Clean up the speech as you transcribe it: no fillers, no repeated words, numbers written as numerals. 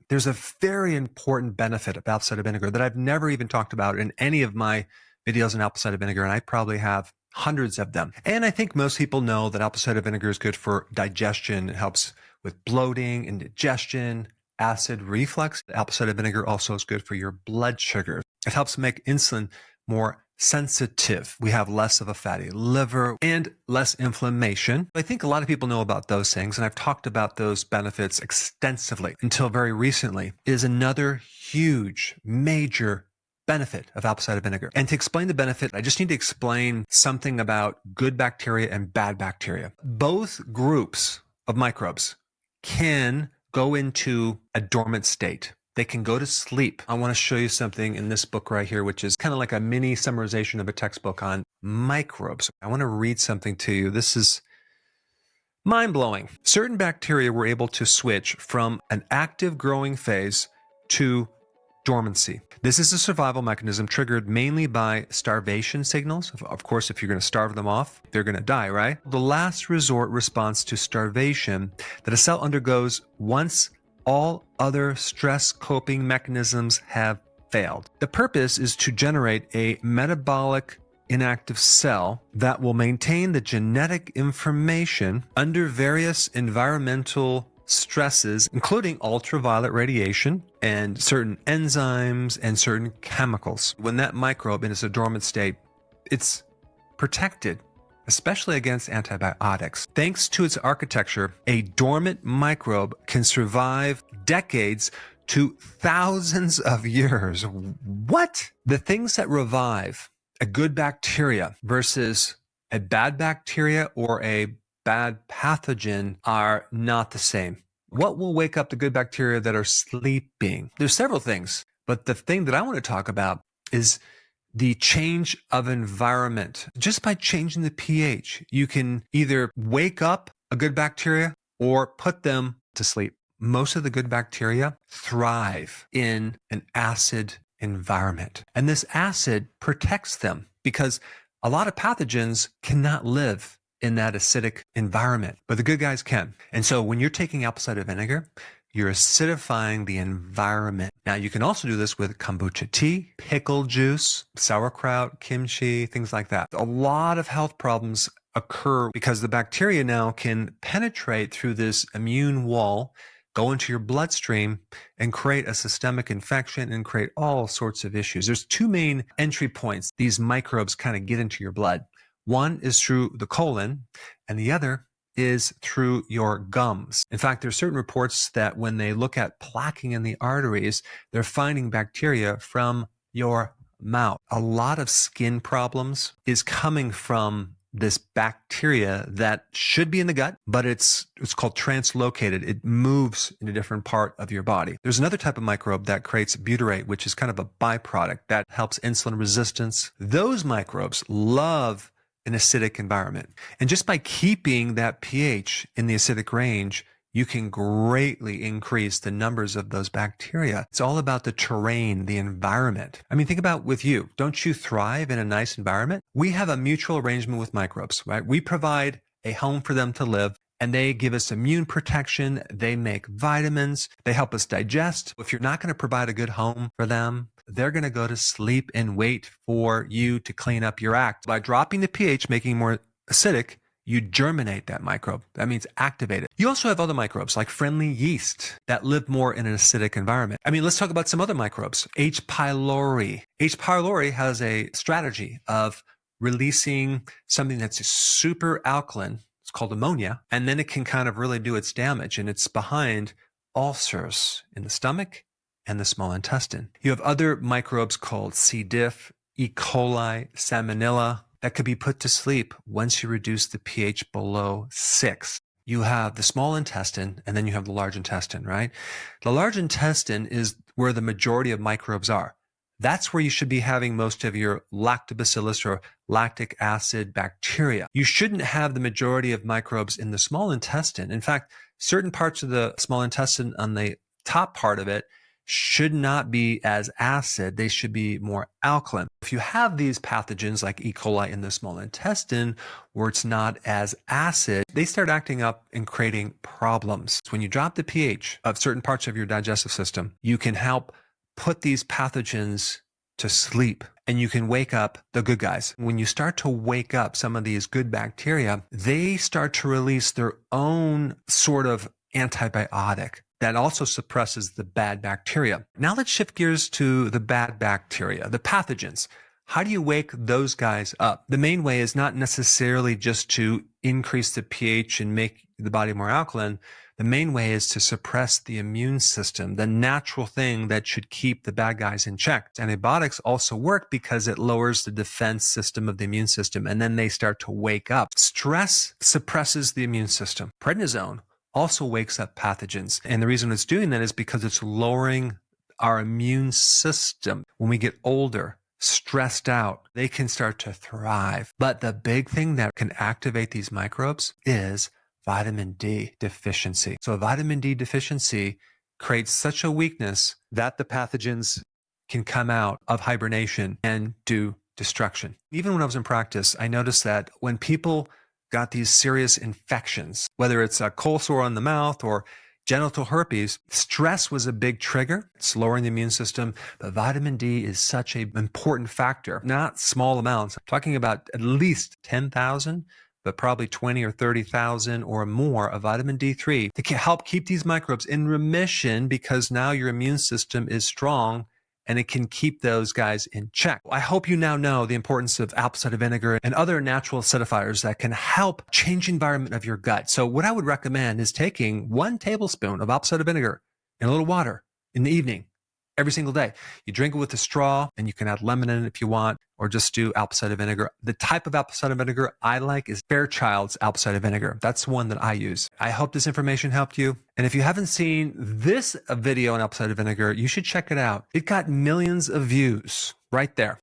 There's a very important benefit of apple cider vinegar that I've never even talked about in any of my videos on apple cider vinegar, and I probably have hundreds of them. And I think most people know that apple cider vinegar is good for digestion. It helps with bloating, indigestion, acid reflux. Apple cider vinegar also is good for your blood sugar. It helps make insulin more sensitive. We have less of a fatty liver and less inflammation. I think a lot of people know about those things, and I've talked about those benefits extensively until very recently. Is another huge, major benefit of apple cider vinegar. And to explain the benefit, I just need to explain something about good bacteria and bad bacteria. Both groups of microbes can go into a dormant state. They can go to sleep. I want to show you something in this book right here, which is kind of like a mini summarization of a textbook on microbes. I want to read something to you. This is mind-blowing. Certain bacteria were able to switch from an active growing phase to dormancy. This is a survival mechanism triggered mainly by starvation signals. Of course, if you're going to starve them off, they're going to die, right? The last resort response to starvation that a cell undergoes once all other stress coping mechanisms have failed. The purpose is to generate a metabolic inactive cell that will maintain the genetic information under various environmental stresses, including ultraviolet radiation and certain enzymes and certain chemicals. When that microbe is a dormant state, it's protected, especially against antibiotics. Thanks to its architecture, a dormant microbe can survive decades to thousands of years. What? The things that revive a good bacteria versus a bad bacteria or a bad pathogen are not the same. What will wake up the good bacteria that are sleeping? There's several things, but the thing that I want to talk about is the change of environment. Just by changing the pH, you can either wake up a good bacteria or put them to sleep. Most of the good bacteria thrive in an acid environment. And this acid protects them because a lot of pathogens cannot live in that acidic environment, but the good guys can. And so when you're taking apple cider vinegar, you're acidifying the environment. Now, you can also do this with kombucha tea, pickle juice, sauerkraut, kimchi, things like that. A lot of health problems occur because the bacteria now can penetrate through this immune wall, go into your bloodstream, and create a systemic infection and create all sorts of issues. There's two main entry points these microbes kind of get into your blood. One is through the colon, and the other is through your gums. In fact, there are certain reports that when they look at plaquing in the arteries, they're finding bacteria from your mouth. A lot of skin problems is coming from this bacteria that should be in the gut, but it's called translocated. It moves in a different part of your body. There's another type of microbe that creates butyrate, which is kind of a byproduct that helps insulin resistance. Those microbes love an acidic environment. And just by keeping that pH in the acidic range, you can greatly increase the numbers of those bacteria. It's all about the terrain, the environment. I mean, think about with you. Don't you thrive in a nice environment? We have a mutual arrangement with microbes, right? We provide a home for them to live, and they give us immune protection. They make vitamins. They help us digest. If you're not going to provide a good home for them, they're going to go to sleep and wait for you to clean up your act. By dropping the pH, making it more acidic, you germinate that microbe. That means activate it. You also have other microbes like friendly yeast that live more in an acidic environment. I mean, let's talk about some other microbes. H. pylori. H. pylori has a strategy of releasing something that's super alkaline. It's called ammonia. And then it can kind of really do its damage. And it's behind ulcers in the stomach and the small intestine. You have other microbes called C. diff, E. coli, salmonella that could be put to sleep once you reduce the pH below 6. You have the small intestine, and then you have the large intestine, right? The large intestine is where the majority of microbes are. That's where you should be having most of your lactobacillus or lactic acid bacteria. You shouldn't have the majority of microbes in the small intestine. In fact, certain parts of the small intestine on the top part of it should not be as acid. They should be more alkaline. If you have these pathogens like E. coli in the small intestine, where it's not as acid, they start acting up and creating problems. When you drop the pH of certain parts of your digestive system, you can help put these pathogens to sleep, and you can wake up the good guys. When you start to wake up some of these good bacteria, they start to release their own sort of antibiotic that also suppresses the bad bacteria. Now let's shift gears to the bad bacteria, the pathogens. How do you wake those guys up? The main way is not necessarily just to increase the pH and make the body more alkaline. The main way is to suppress the immune system, the natural thing that should keep the bad guys in check. Antibiotics also work because it lowers the defense system of the immune system, and then they start to wake up. Stress suppresses the immune system. Prednisone also wakes up pathogens. And the reason it's doing that is because it's lowering our immune system. When we get older, stressed out, they can start to thrive. But the big thing that can activate these microbes is vitamin D deficiency. So vitamin D deficiency creates such a weakness that the pathogens can come out of hibernation and do destruction. Even when I was in practice, I noticed that when people got these serious infections, whether it's a cold sore on the mouth or genital herpes, stress was a big trigger. It's lowering the immune system, but vitamin D is such an important factor, not small amounts. I'm talking about at least 10,000, but probably 20 or 30,000 or more of vitamin D3 to help keep these microbes in remission, because now your immune system is strong and it can keep those guys in check. I hope you now know the importance of apple cider vinegar and other natural acidifiers that can help change the environment of your gut. So what I would recommend is taking 1 tablespoon of apple cider vinegar in a little water in the evening every single day. You drink it with a straw, and you can add lemon in it if you want, or just do apple cider vinegar. The type of apple cider vinegar I like is Fairchild's apple cider vinegar. That's the one that I use. I hope this information helped you. And if you haven't seen this video on apple cider vinegar, you should check it out. It got millions of views right there.